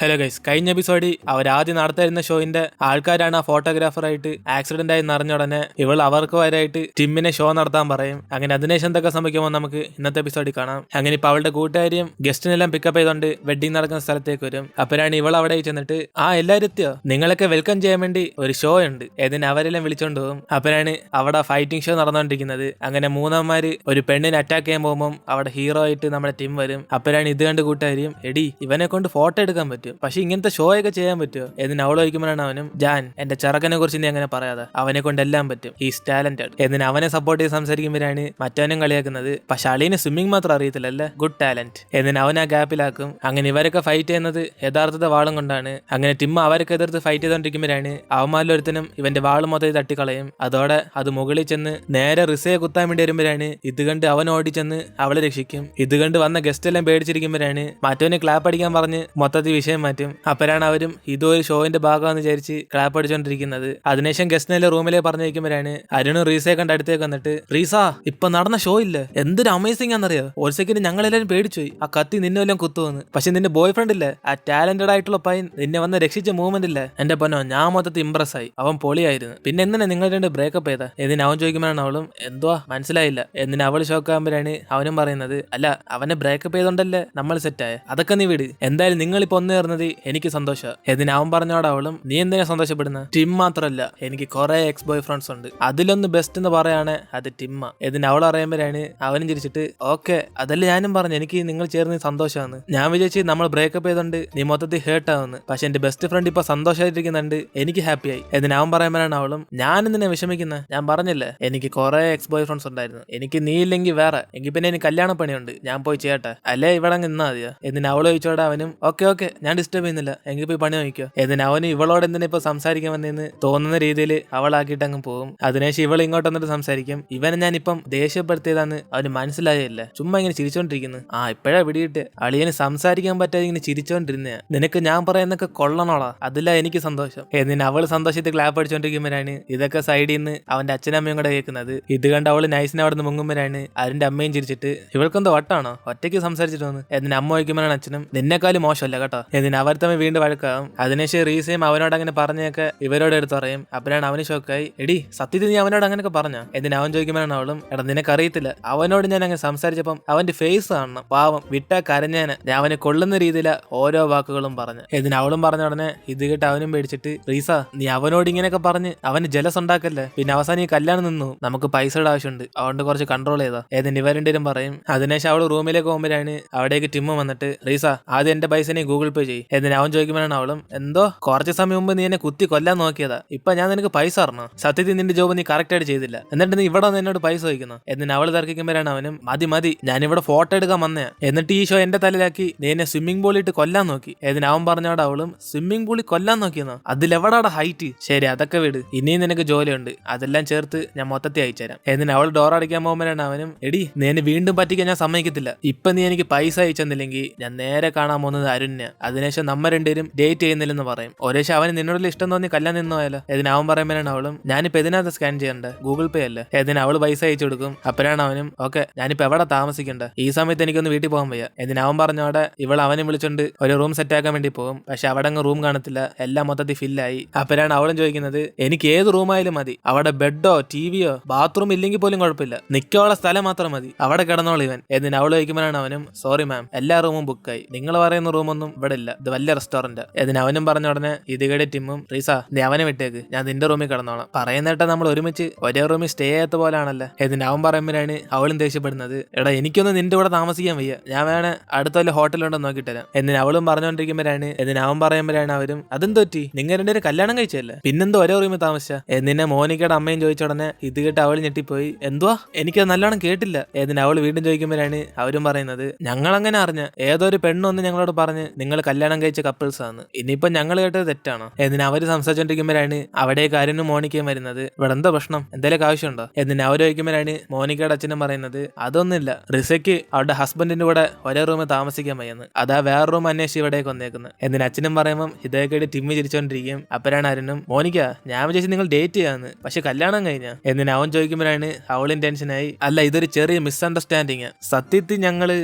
Hello guys, കഴിഞ്ഞ എപ്പിസോഡിൽ അവരാദ്യം നടത്തായിരുന്ന ഷോയിന്റെ ആൾക്കാരാണ് ആ ഫോട്ടോഗ്രാഫറായിട്ട് ആക്സിഡന്റ് ആയി നിറഞ്ഞ ഉടനെ ഇവൾ അവർക്ക് വരായിട്ട് ടിമ്മിനെ ഷോ നടത്താൻ പറയും. അങ്ങനെ അതിനുശേഷം എന്തൊക്കെ സംഭവിക്കുമോ നമുക്ക് ഇന്നത്തെ എപ്പിസോഡിൽ കാണാം. അങ്ങനെ ഇപ്പൊ അവളുടെ കൂട്ടുകാരിയും ഗസ്റ്റിനെല്ലാം പിക്കപ്പ് ചെയ്തുകൊണ്ട് വെഡിങ് നടക്കുന്ന സ്ഥലത്തേക്ക് വരും. അപ്പോഴാണ് ഇവൾ അവിടെ ചെന്നിട്ട് എല്ലാവരും എത്തിയോ, നിങ്ങളൊക്കെ വെൽക്കം ചെയ്യാൻ വേണ്ടി ഒരു ഷോ ഉണ്ട്, ഏതിന് അവരെല്ലാം വിളിച്ചോണ്ട് പോകും. അപ്പോഴാണ് അവിടെ ഫൈറ്റിംഗ് ഷോ നടന്നുകൊണ്ടിരിക്കുന്നത്. അങ്ങനെ മൂന്നന്മാര് ഒരു പെണ്ണിനെ അറ്റാക്ക് ചെയ്യാൻ പോകുമ്പോൾ അവിടെ ഹീറോ ആയിട്ട് നമ്മുടെ ടിം വരും. അപ്പോഴാണ് ഇത് കണ്ട് കൂട്ടുകാരിയും എടി ഇവനെ കൊണ്ട് ഫോട്ടോ എടുക്കാൻ പറ്റും, പക്ഷെ ഇങ്ങനത്തെ ഷോ ഒക്കെ ചെയ്യാൻ പറ്റുമോ എന്ന് അവൾ ചോദിക്കുമ്പോഴാണ് അവനും ജാൻ എന്റെ ചെറുക്കനെ കുറിച്ച് നീ അങ്ങനെ പറയാതെ, അവനെ കൊണ്ട് എല്ലാം പറ്റും, ഹീസ് ടാലന്റഡ് എന്ന് അവനെ സപ്പോർട്ട് ചെയ്ത് സംസാരിക്കുമ്പോഴാണ് മറ്റവനും കളിയാക്കുന്നത്. പക്ഷെ അളീന് സ്വിമ്മിംഗ് മാത്രം അറിയത്തില്ലല്ലേ, ഗുഡ് ടാലന്റ് എന്ന് അവൻ ആ ഗ്യാപ്പിലാക്കും. അങ്ങനെ ഇവരൊക്കെ ഫൈറ്റ് ചെയ്യുന്നത് യഥാർത്ഥത്തെ വാളും കൊണ്ടാണ്. അങ്ങനെ ടിമ്മ അവരൊക്കെ എതിർത്ത് ഫൈറ്റ് ചെയ്തോണ്ടിരിക്കുമ്പോഴാണ് അവന്മാരിലൊരുത്തനും ഇവന്റെ വാള് മൊത്തം തട്ടിക്കളയും. അതോടെ അത് മുകളിൽ ചെന്ന് നേരെ റിസയെ കുത്താൻ വേണ്ടി വരുമ്പോഴാണ് ഇത് കണ്ട് അവൻ ഓടിച്ചെന്ന് അവളെ രക്ഷിക്കും. ഇത് കണ്ട് വന്ന ഗസ്റ്റ് എല്ലാം പേടിച്ചിരിക്കുമ്പോഴാണ് മറ്റവന് ക്ലാപ്പ് അടിക്കാൻ പറഞ്ഞ് മൊത്തത്തിൽ വിഷയം മാറ്റും. അപ്പോഴാണ് അവരും ഇതൊരു ഷോയിന്റെ ഭാഗമാണെന്ന് വിചാരിച്ച് ക്ലാപ്പ് അടിച്ചോണ്ടിരിക്കുന്നത്. അതിനുശേഷം ഗസ്റ്റിനെ റൂമിലേക്ക് പറഞ്ഞു വയ്ക്കുമ്പോഴാണ് അരുണും റീസയെ കണ്ട് അടുത്തേക്ക് വന്നിട്ട് റീസ ഇപ്പൊ നടന്ന ഷോ ഇല്ല, എന്തൊരു അമേസിംഗ് ആണെന്നറിയോ, ഒരു സെക്കൻഡ് ഞങ്ങളെല്ലാരും പേടിച്ചുപോയി, ആ കത്തി നിന്നെ വല്ലതും കുത്തുവന്ന്. പക്ഷെ നിന്റെ ബോയ് ഫ്രണ്ട് ഇല്ലേ, ആ ടാലന്റഡ് ആയിട്ടുള്ള പയ്യൻ നിന്നെ വന്ന് രക്ഷിച്ച മൂവ്മെന്റ് ഇല്ലേ, എന്റെ പൊന്നോ ഞാൻ മൊത്തത്തിൽ ഇംപ്രസ് ആയി, അവൻ പൊളിയായിരുന്നു. പിന്നെ എന്തിനാ നിങ്ങൾ രണ്ട് ബ്രേക്കപ്പ് ചെയ്താ എന്ന് അവൻ ചോദിക്കുമ്പോഴാണ് അവളും എന്തുവാ മനസ്സിലായില്ല എന്ന് അവൾ ഷോക്കാകുമ്പോഴാണ് അവനും പറയുന്നത് അല്ല അവനെ ബ്രേക്കപ്പ് ചെയ്തോണ്ടല്ലേ നമ്മൾ സെറ്റായ, അതൊക്കെ നീ വിട്, എന്തായാലും നിങ്ങളിപ്പോ ഒന്ന് ചേർന്നത് എനിക്ക് സന്തോഷം എന്ന് അവൻ പറഞ്ഞോടെ അവളും നീ എന്തിനാ സന്തോഷപ്പെടുന്ന, ടിം മാത്രല്ല എനിക്ക് കുറെ എക്സ് ബോയ് ഫ്രണ്ട്സ് ഉണ്ട്, അതിലൊന്ന് ബെസ്റ്റ് എന്ന് പറയാണ് അത് ടിമ്മ എന്ന് അവൾ അറിയുമ്പോഴാണ് അവനും ചിരിച്ചിട്ട് ഓക്കെ അതല്ലേ ഞാനും പറഞ്ഞു എനിക്ക് നിങ്ങൾ ചേർന്ന് സന്തോഷമാണ്, ഞാൻ വിചാരിച്ച് നമ്മൾ ബ്രേക്കപ്പ് ചെയ്തോണ്ട് നീ മൊത്തത്തിൽ ഹേർട്ട് ആവുന്നു, പക്ഷെ എന്റെ ബെസ്റ്റ് ഫ്രണ്ട് ഇപ്പൊ സന്തോഷമായിട്ടിരിക്കുന്നുണ്ട് എനിക്ക് ഹാപ്പിയായി എന്ന് അവൻ പറയുമ്പോഴാണ് അവളും ഞാൻ എന്തിനാ വിഷമിക്കുന്നത്, ഞാൻ പറഞ്ഞില്ലേ എനിക്ക് കുറെ എക്സ് ബോയ് ഫ്രണ്ട്സ് ഉണ്ടായിരുന്നു, എനിക്ക് നീ ഇല്ലെങ്കിൽ വേറെ, എങ്കിൽ പിന്നെ എനിക്ക് കല്യാണ പണിയുണ്ട് ഞാൻ പോയി ചെയ്യട്ടെ, അല്ലേ ഇവിടെ അങ്ങ് നിന്നാ മതിയോ എന്ന് അവൾ ചോദിച്ചോടെ അവനും ഓക്കെ ഞാൻ ഡിസ്റ്റർബ് ചെയ്യുന്നില്ല എങ്കിൽ പോയി പണി നോക്കിയോ എന്ന് അവന് ഇവളോട് എന്തിനാ ഇപ്പൊ സംസാരിക്കാൻ വന്നെന്ന് തോന്നുന്ന രീതിയിൽ അവളാക്കിയിട്ട് അങ്ങ് പോകും. അതിനുശേഷം ഇവൾ ഇങ്ങോട്ട് വന്നിട്ട് സംസാരിക്കും, ഇവനെ ഞാൻ ഇപ്പം ദേഷ്യപ്പെടുത്തിയതാന്ന് അവന് മനസ്സിലായല്ലേ, ചുമ്മാ ഇങ്ങനെ ചിരിച്ചോണ്ടിരിക്കുന്നു, ഇപ്പഴാ പിടിയിട്ട് അളിയന് സംസാരിക്കാൻ പറ്റാതെ ഇങ്ങനെ ചിരിച്ചോണ്ടിരുന്ന, നിനക്ക് ഞാൻ പറയുന്നൊക്കെ കൊള്ളണോളാ, അതില്ല എനിക്ക് സന്തോഷം എന്നിന് അവള് സന്തോഷത്തിൽ ക്ലാപ്പ് അടിച്ചോണ്ടിരിക്കുമ്പോഴാണ് ഇതൊക്കെ സൈഡിൽ നിന്ന് അവന്റെ അച്ഛനമ്മയും കൂടെ കേൾക്കുന്നത്. ഇത് കണ്ട് അവള് നൈസിനെ അവിടെ നിന്ന് മുങ്ങുമ്പോഴാണ് അതിന്റെ അമ്മയും ചിരിച്ചിട്ട് ഇവൾക്കെന്തോ വട്ടാണോ ഒറ്റയ്ക്ക് സംസാരിച്ചിട്ട് വന്ന് എന്ന് അമ്മ വയ്ക്കുമ്പോഴാണ് അച്ഛനും നിന്നെക്കാളും മോശമല്ല കേട്ടോ എന്ന് അവർ തമ്മിൽ വീണ്ടും വഴക്കാവും. അതിനുശേഷം റീസയും അവനോട് അങ്ങനെ പറഞ്ഞൊക്കെ ഇവരോട് എടുത്ത് പറയും. അപ്പോഴാണ് അവന് ഷോക്കായി എടി സത്യത്തിൽ നീ അവനോട് അങ്ങനെയൊക്കെ പറഞ്ഞ എന്ന് അവൻ ചോദിക്കുമ്പോഴാണ് അവളും എടാ നിനക്കറിയത്തില്ല അവനോട് ഞാൻ അങ്ങനെ സംസാരിച്ചപ്പം അവന്റെ ഫേസ് കാണണം, പാവം വിട്ടാ കരഞ്ഞാന്, ഞാൻ അവനെ കൊള്ളുന്ന രീതിയിലാ ഓരോ വാക്കുകളും പറഞ്ഞു എന്ന് അവളും പറഞ്ഞ ഉടനെ ഇത് കേട്ട് അവനും പേടിച്ചിട്ട് റീസ നീ അവനോട് ഇങ്ങനെയൊക്കെ പറഞ്ഞ് അവന് ജലസ് ഉണ്ടാക്കല്ലേ, പിന്നെ അവസാനം ഈ കല്യാണം നിന്നു, നമുക്ക് പൈസയുടെ ആവശ്യമുണ്ട് അതുകൊണ്ട് കുറച്ച് കൺട്രോൾ ചെയ്താ ഏതിന് ഇവരണ്ടേരും പറയും. അതിനുശേഷം അവള് റൂമിലേക്ക് പോകുമ്പോഴാണ് അവിടേക്ക് ടിമ്മ വന്നിട്ട് റീസ ആദ്യം എന്റെ പൈസ നീ ഗൂഗിൾ പേ ചെയ്യും എന്ന് അവൻ ചോദിക്കുമ്പോഴാണ് അവളും എന്തോ കുറച്ച് സമയം മുമ്പ് നീ എന്നെ കുത്തി കൊല്ലാൻ നോക്കിയതാ, ഇപ്പൊ ഞാൻ നിനക്ക് പൈസ തരണോ, സത്യത്തിൽ നിന്റെ ജോബ് നീ കറക്റ്റ് ആയിട്ട് ചെയ്തില്ല എന്നിട്ട് നീ ഇവിടെ എന്നോട് പൈസ ചോദിക്കുന്നു എന്ന് അവള് തർക്കിക്കുമ്പോഴാണ് അവനും മതി ഞാൻ ഇവിടെ ഫോട്ടോ എടുക്കാൻ വന്നയാ, എന്നിട്ട് ഈ ഷോ എന്റെ തലയിലാക്കി നീ എന്നെ സ്വിമ്മിംഗ് പൂളിൽ ഇട്ട് കൊല്ലാൻ നോക്കി എന്ന് അവൻ പറഞ്ഞോടെ അവളും സ്വിമ്മിംഗ് പൂളിൽ കൊല്ലാൻ നോക്കിയെന്നോ, അതിലെവിടാടെ ഹൈറ്റ്, ശരി അതൊക്കെ വിട് ഇനിയും നിനക്ക് ജോലിയുണ്ട് അതെല്ലാം ചേർത്ത് ഞാൻ മൊത്തത്തിൽ അയച്ചുതരാം എന്നിട്ട് അവൾ ഡോർ അടിക്കാൻ പോകുമ്പോഴാണ് അവനും എടി നീ എന്നെ വീണ്ടും പറ്റിക്കാൻ ഞാൻ സമ്മതിക്കത്തില്ല, ഇപ്പൊ നീ എനിക്ക് പൈസ അയച്ചെന്നില്ലെങ്കിൽ ഞാൻ നേരെ കാണാൻ പോകുന്നത് അരുണ്യ, അതിനുശേഷം നമ്മ രണ്ടുപേരും ഡേറ്റ് ചെയ്യുന്നില്ലെന്ന് പറയും. ഒരേശം അവന് നിന്നോടുള്ള ഇഷ്ടം തോന്നി കല്യാണം നിന്നു പോയാലോ എന്ന് അവൻ പറയുമ്പോഴാണ് അവളും ഞാനിപ്പോ ഇതിനകത്ത് സ്കാൻ ചെയ്യണ്ടേ ഗൂഗിൾ പേ അല്ലേ എന്ന് അവള് പൈസ അയച്ചു കൊടുക്കും. അപ്പോഴാണ് അവനും ഓക്കെ ഞാനിപ്പോ എവിടെ താമസിക്കണ്ട, ഈ സമയത്ത് എനിക്കൊന്ന് വീട്ടിൽ പോകാൻ വയ്യ എന്ന് അവൻ പറഞ്ഞോടെ ഇവൾ അവനെ വിളിച്ചോണ്ട് ഒരു റൂം സെറ്റ് ആക്കാൻ വേണ്ടി പോകും. പക്ഷെ അവിടെ അങ്ങ് റൂം കാണത്തില്ല, എല്ലാം മൊത്തത്തിൽ ഫില്ലായി. അപ്പോഴാണ് അവളും ചോദിക്കുന്നത് എനിക്ക് ഏത് റൂമായാലും മതി, അവിടെ ബെഡോ ടിവിയോ ബാത്റൂം ഇല്ലെങ്കിൽ പോലും കുഴപ്പമില്ല, നിൽക്കാനുള്ള സ്ഥലം മാത്രം മതി, അവിടെ കിടന്നോളൂ ഇവൻ എന്ന് അവൾ ചോദിക്കുമ്പോഴാണ് അവനും സോറി മാം എല്ലാ റൂമും ബുക്കായി, നിങ്ങൾ പറയുന്ന റൂമൊന്നും ഇവിടെ ഇല്ല, ഇത് വലിയ റെസ്റ്റോറന്റ് എന്ന് അവനും പറഞ്ഞ ഉടനെ ഇതുകടെ ടിമ്മും റീസ നീ അവനെ വിട്ടേക്ക് ഞാൻ നിന്റെ റൂമിൽ കിടന്നോളാം, പറയുന്നിട്ട് നമ്മൾ ഒരുമിച്ച് ഒരേ റൂമിൽ സ്റ്റേ ചെയ്യാത്ത പോലാണല്ലോ എന്ന് അവൻ പറയുമ്പോഴാണ് അവളും ദേഷ്യപ്പെടുന്നത് എടാ എനിക്കൊന്നും നിന്റെ കൂടെ താമസിക്കാൻ വയ്യ, ഞാൻ വേണേ അടുത്ത വല്ല ഹോട്ടലുണ്ടോ നോക്കിത്തരാം എന്ന് അവളും പറഞ്ഞുകൊണ്ടിരിക്കുമ്പോഴാണ് അവൻ പറയുമ്പോഴാണ് അവരും അതെന്ത് പറ്റി നിങ്ങൾ രണ്ടുപേരും കല്യാണം കഴിച്ചല്ലേ പിന്നെന്തോ ഒരേ റൂമിൽ താമസിച്ച എന്നിനെ മോനിക്കയുടെ അമ്മയും ചോദിച്ച ഉടനെ ഇത് കേട്ട് അവൾ ഞെട്ടിപ്പോയി എന്തുവാ എനിക്കത് നല്ലോണം കേട്ടില്ല എന്ന് അവൾ വീണ്ടും ചോദിക്കുമ്പോഴാണ് അവരും പറയുന്നത് ഞങ്ങൾ അങ്ങനെ അറിഞ്ഞ ഏതൊരു പെണ്ണൊന്ന് ഞങ്ങളോട് പറഞ്ഞ് നിങ്ങൾ കല്യാണം കഴിച്ച കപ്പിൾസ് ആണ്, ഇനിയിപ്പോ ഞങ്ങൾ കേട്ടത് തെറ്റാണോ എന്ന് അവര് സംസാരിച്ചോണ്ടിരിക്കുമ്പോഴാണ് അവിടെ കാര്യനും മോനിക്കയും വരുന്നത്, ഇവിടെ എന്താ പ്രശ്നം എന്തെങ്കിലും ആവശ്യമുണ്ടോ എന്ന് അവർ ചോദിക്കുമ്പോഴാണ് മോനിക്കയുടെ അച്ഛനും പറയുന്നത് അതൊന്നുമില്ല, റിസയ്ക്ക് അവരുടെ ഹസ്ബൻഡിന്റെ കൂടെ ഒരേ റൂമിൽ താമസിക്കാൻ വയ്യെന്ന്, അതാ വേറെ റൂം അന്വേഷിച്ച് ഇവിടേക്ക് വന്നേക്കുന്നത് എന്ന് അച്ഛനും പറയുമ്പോൾ ഇതേക്കേട്ട് ടിമ്മി ചിരിച്ചോണ്ടിരിക്കും. അപ്പോഴാണ് അരുണും മോനിക്ക ഞാൻ വിചാരിച്ചു നിങ്ങൾ ഡേറ്റ് ചെയ്യാന്ന് പക്ഷെ കല്യാണം കഴിഞ്ഞ എന്ന് അവൻ ചോദിക്കുമ്പോഴാണ് അവളും ടെൻഷനായി അല്ല ഇതൊരു ചെറിയ മിസ്അണ്ടർസ്റ്റാൻഡിങ് സത്യത്തിൽ ഞങ്ങള്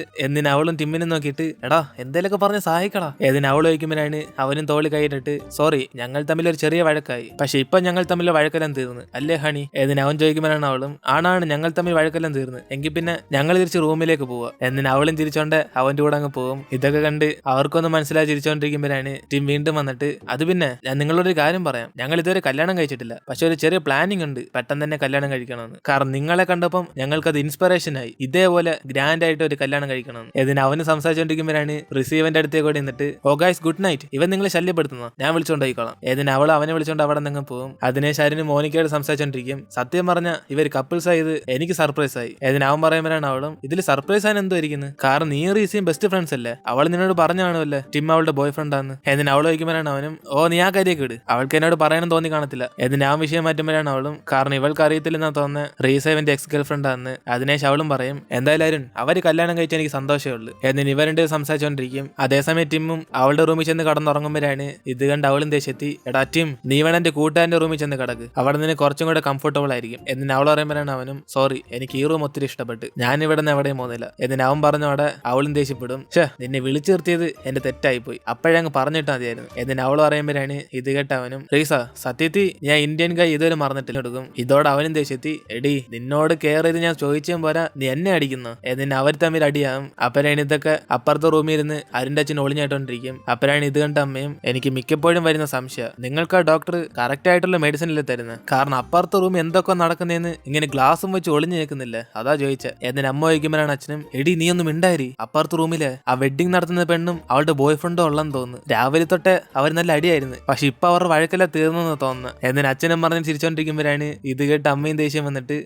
അവളും ടിമ്മിനും നോക്കിയിട്ട് എടാ എന്തേലൊക്കെ പറഞ്ഞ് സഹായിക്കടാ ഏതിന് അവൾ ചോദിക്കുമ്പോഴാണ് അവനും തോളി കൈയിട്ടിട്ട് സോറി ഞങ്ങൾ തമ്മിൽ ഒരു ചെറിയ വഴക്കായി, പക്ഷെ ഇപ്പൊ ഞങ്ങൾ തമ്മിൽ വഴക്കെല്ലാം തീർന്നു അല്ലേ ഹണി? ഏതിന് അവൻ ചോദിക്കുമ്പോഴാണ് അവളും ആണാണ് ഞങ്ങൾ തമ്മിൽ വഴക്കെല്ലാം തീർന്നു, എങ്കിൽ പിന്നെ ഞങ്ങൾ തിരിച്ച് റൂമിലേക്ക് പോവുക. എന്നിന് അവളും ചിരിച്ചോണ്ട് അവന്റെ കൂടെ അങ്ങ് പോകും. ഇതൊക്കെ കണ്ട് അവർക്കൊന്നും മനസ്സിലായി ചിരിച്ചോണ്ടിരിക്കുമ്പോഴാണ് ടിം വീണ്ടും വന്നിട്ട് അത് പിന്നെ ഞാൻ നിങ്ങളോടൊരു കാര്യം പറയാം, ഞങ്ങൾ ഇതുവരെ കല്യാണം കഴിച്ചിട്ടില്ല, പക്ഷെ ഒരു ചെറിയ പ്ലാനിങ് ഉണ്ട് പെട്ടെന്ന് തന്നെ കല്യാണം കഴിക്കണമെന്ന്. കാരണം നിങ്ങളെ കണ്ടപ്പം ഞങ്ങൾക്കത് ഇൻസ്പിറേഷൻ ആയി, ഇതേപോലെ ഗ്രാൻഡ് ആയിട്ട് ഒരു കല്യാണം കഴിക്കണമെന്ന്. ഇതിന് അവന് സംസാരിച്ചോണ്ടിരിക്കുമ്പോഴാണ് റിസീവന്റെ അടുത്തേക്ക് കൂടി നിന്നിട്ട് ഓ ഗൈസ് ഗുഡ് നൈറ്റ്, ഇവൻ നിങ്ങളെ ശല്യപ്പെടുത്തുന്നു, ഞാൻ വിളിച്ചോണ്ടായിക്കോളാം. ഏതിന് അവൾ അവനെ വിളിച്ചോണ്ട് അവിടെ നിന്ന് പോകും. അതിനെ ശരിന് മോനിക്കയോട് സംസാരിച്ചോണ്ടിരിക്കും. സത്യം പറഞ്ഞ ഇവർ കപ്പിൾസ് ആയത് എനിക്ക് സർപ്രൈസ് ആയി. ഏതിന് അവൻ പറയുമ്പോഴാണ് അവളും ഇതിൽ സർപ്രൈസ് ആൻ എന്തോ ഇരിക്കുന്നത്, കാരണം നീ റീസിയും ബെസ്റ്റ് ഫ്രണ്ട്സ് അല്ലേ, അവൾ നിന്നോട് പറഞ്ഞാണല്ലേ ടിം അവളുടെ ബോയ് ഫ്രണ്ട് ആണ്. ഏതിന് അവൾ ചോദിക്കുമ്പോഴാണ് അവനും ഓ നീ ആ കാര്യമൊക്കെ ഇട്, അവൾക്ക് എന്നോട് പറയാനും തോന്നി കാണത്തില്ല. ഏതിന് ആ വിഷയം മാറ്റുമ്പോഴാണ് അവളും കാരണം ഇവൾക്ക് അറിയത്തില്ലെന്നാ തോന്നുന്നത് റീസ ഇവന്റെ എക്സ് ഗേൾ ഫ്രണ്ട് ആണെന്ന്. അതിനേശ് അവളും പറയും എന്തായാലും അവര് കല്യാണം കഴിച്ചാൽ എനിക്ക് സന്തോഷമേ ഉള്ളൂ. എന്നിന് ഇവരുടെ സംസാരിച്ചോണ്ടിരിക്കും. അതേസമയം ടിമ്മും അവളുടെ റൂമിൽ ചെന്ന് കടന്നുറങ്ങുമ്പോഴാണ് ഇത് കണ്ട് അവളും ദേഷ്യത്തി എടാ ടിം നീ വേണം എന്റെ കൂട്ടുകാരന്റെ റൂമിൽ ചെന്ന് കിടക്ക്, അവിടെ നിന്ന് കുറച്ചും കൂടെ കംഫർട്ടബിൾ ആയിരിക്കും. എന്നിന് അവൾ പറയുമ്പോഴാണ് അവനും സോറി എനിക്ക് ഈ റൂം ഒത്തിരി ഇഷ്ടപ്പെട്ട്, ഞാൻ ഇവിടെ നിന്ന് എവിടെയും പോകുന്നില്ല. എന്നിന് അവൻ പറഞ്ഞോടെ അവളും ദേഷ്യപ്പെടും നിന്നെ വിളിച്ചു നിർത്തിയത് എന്റെ തെറ്റായിപ്പോയി, അപ്പോഴങ്ങ് പറഞ്ഞിട്ടാ മതിയായിരുന്നു. എന്നിന് അവൾ പറയുമ്പോഴാണ് ഇത് കേട്ട അവനും റീസ സത്യത്തിൽ ഞാൻ ഇന്ത്യൻ ഗായ് ഇതുവരെ മറന്നിട്ടില്ല എടുക്കും. ഇതോടെ അവനും ദേഷ്യത്തി എടി നിന്നോട് കെയർ ചെയ്ത് ഞാൻ ചോദിച്ചാൽ പോരാ നീ എന്നെ അടിക്കുന്നു. എന്നിന് അവർ തമ്മിൽ അടിയാവും. അപ്പഴാണ് ഇതൊക്കെ അപ്പുറത്തെ റൂമിൽ ഇരുന്ന് അരുണിന്റെ അച്ഛൻ ഒളിഞ്ഞായിട്ടോണ്ടിരിക്കും. അപ്പഴാണ് ഇത് കണ്ട അമ്മയും എനിക്ക് മിക്കപ്പോഴും വരുന്ന സംശയം നിങ്ങൾക്ക് ആ ഡോക്ടർ കറക്റ്റ് ആയിട്ടുള്ള മെഡിസിൻ അല്ലേ തരുന്നത്, കാരണം അപ്പുറത്തെ റൂമിൽ എന്തൊക്കെ നടക്കുന്നതെന്ന് ഇങ്ങനെ ഗ്ലാസും വെച്ച് ഒളിഞ്ഞു നിൽക്കുന്നില്ല, അതാ ചോദിച്ചത്. എന്നിന് അമ്മ ചോദിക്കുമ്പോഴാണ് അച്ഛനും എടി നീ ഒന്നും മിണ്ടായി, അപ്പുറത്തെ റൂമില് ആ വെഡിങ് നടത്തുന്ന പെണ്ണും അവളുടെ ബോയ് ഫ്രണ്ടും ഉള്ളെന്ന് തോന്നുന്നു, രാവിലെ തൊട്ട് അവർ നല്ല അടിയായിരുന്നു, പക്ഷെ ഇപ്പൊ അവരുടെ വഴക്കെല്ലാം തീർന്നെന്ന് തോന്നുന്നു. എന്നിന് അച്ഛനും പറഞ്ഞ് ചിരിച്ചോണ്ടിരിക്കുമ്പോഴാണ് ഇത് കേട്ട് അമ്മയും ദേഷ്യം വന്നിട്ട്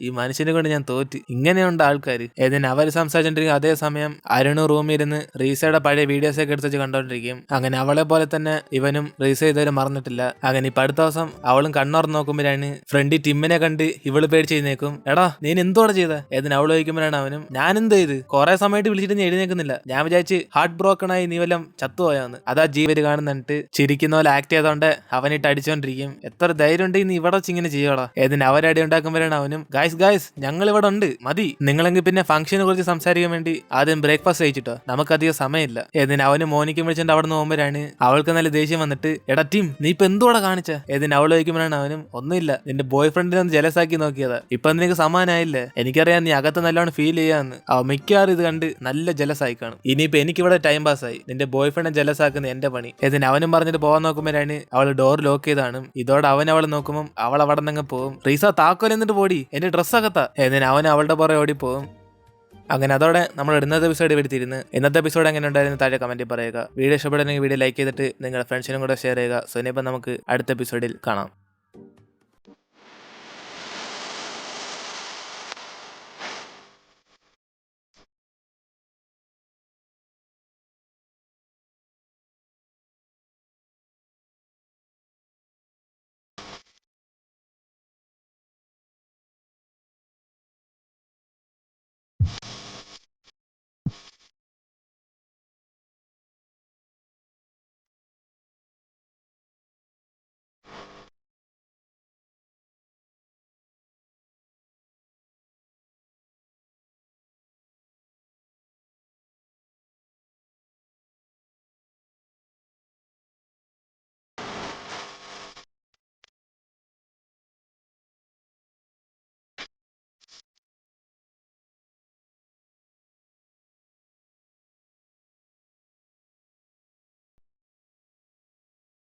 ഈ മനുഷ്യനെ കൊണ്ട് ഞാൻ തോറ്റ്, ഇങ്ങനെയുണ്ട് ആൾക്കാർ. എന്നിന് അവർ സംസാരിച്ചോണ്ടിരിക്കും. അതേസമയം അരുണ് റൂമിൽ ഇരുന്ന് റീസയുടെ പഴയ വീഡിയോസ് ഒക്കെ എടുത്ത് വെച്ച് കണ്ടോണ്ടിരിക്കും. അങ്ങനെ അവളെ പോലെ തന്നെ ഇവനും റീസ ഇതുവരെ മറന്നിട്ടില്ല. അങ്ങനെ ഇപ്പൊ അടുത്ത ദിവസം അവളും കണ്ണോർന്ന് നോക്കുമ്പോഴാണ് ഫ്രണ്ടി ടിമ്മിനെ കണ്ട് ഇവള് പേടിച്ച് എഴുന്നേക്കും. എടാ നീ എന്തോടെ ചെയ്ത? എന്നിന് അവള് ചോദിക്കുമ്പോഴാണ് അവനും ഞാൻ എന്ത് ചെയ്ത്, കുറെ സമയത്ത് വിളിച്ചിട്ട് നീ എഴുന്നേക്കുന്നില്ല, ഞാൻ വിചാരിച്ച് ഹാർട്ട് ബ്രോക്കൺ ആയി നീ വല്ലതും ചത്തുപോയാന്ന്. അതാ ജീവര് കാണുന്നിട്ട് ചിരിക്കുന്ന പോലെ ആക്ട് ചെയ്തോണ്ട് അവനിട്ട് അടിച്ചോണ്ടിരിക്കും. എത്ര ധൈര്യം ഉണ്ടെങ്കിൽ നീ ഇവിടെ ഇങ്ങനെ ചെയ്യോടാ. ഏതിന് അവരടി ഉണ്ടാക്കുമ്പോഴാണ് അവനും ഗായ്സ് ഞങ്ങൾ ഇവിടെ ഉണ്ട് മതി, നിങ്ങളെങ്കിൽ പിന്നെ ഫംഗ്ഷനെ കുറിച്ച് സംസാരിക്കാൻ വേണ്ടി ആദ്യം ബ്രേക്ക്ഫാസ്റ്റ് കഴിച്ചിട്ടോ, നമുക്കധികം സമയമില്ല. ഏതിന് അവന് മോനിക്കും വിളിച്ചിട്ട് അവിടെ നിന്ന് പോകുമ്പോഴാണ് അവൾക്ക് നല്ല ദേഷ്യം വന്നിട്ട് എടാ ടീം നീ ഇപ്പൊ എന്തോടെ കാണിച്ച? ഏതിന് അവൾ ചോദിക്കുമ്പോഴാണ് അവനും ഒന്നുമില്ല, നിന്റെ ബോയ് ഫ്രണ്ടിനെ ഒന്ന് ജലസാക്കി നോക്കിയതാ, ഇപ്പൊ നിനക്ക് സമാനായില്ലേ, എനിക്കറിയാം നീ അകത്ത് നല്ലോണം ഫീൽ ചെയ്യാന്ന്. അവ മിക്കവാറും ഇത് കണ്ട് നല്ല ജലസായി കാണും. ഇനിയിപ്പോ എനിക്കിവിടെ ടൈം പാസ് ആയി, നിന്റെ ബോയ് ഫ്രണ്ടിനെ ജലസാക്കുന്ന എന്റെ പണി. ഏതിന് അവനും പറഞ്ഞിട്ട് പോകാൻ നോക്കുമ്പോഴാണ് അവൾ ഡോർ ലോക്ക് ചെയ്താണ്. ഇതോടെ അവൻ അവളെ നോക്കുമ്പോൾ അവൾ അവിടെ നിന്ന് പോകും. റീസ താക്കോൽ എന്നിട്ട് പോടി എന്റെ ഡ്രസ്സകത്താ. എന്നിന് അവൻ അവളുടെ പുറകെ ഓടി പോകും. അങ്ങനെ അതോടെ നമ്മൾ ഇന്നത്തെ എപ്പിസോഡ് വരുത്തിയിരുന്നു. ഇന്നത്തെ എപ്പിസോഡ് എങ്ങനെ ഉണ്ടായിരുന്നു താഴെ കമന്റിൽ പറയുക. വീഡിയോ ഇഷ്ടപ്പെടുന്നെങ്കിൽ വീഡിയോ ലൈക്ക് ചെയ്തിട്ട് നിങ്ങളുടെ ഫ്രണ്ട്സിനും കൂടെ ഷെയർ ചെയ്യുക. സോ ഇനിയിപ്പോൾ നമുക്ക് അടുത്ത എപ്പിസോഡിൽ കാണാം.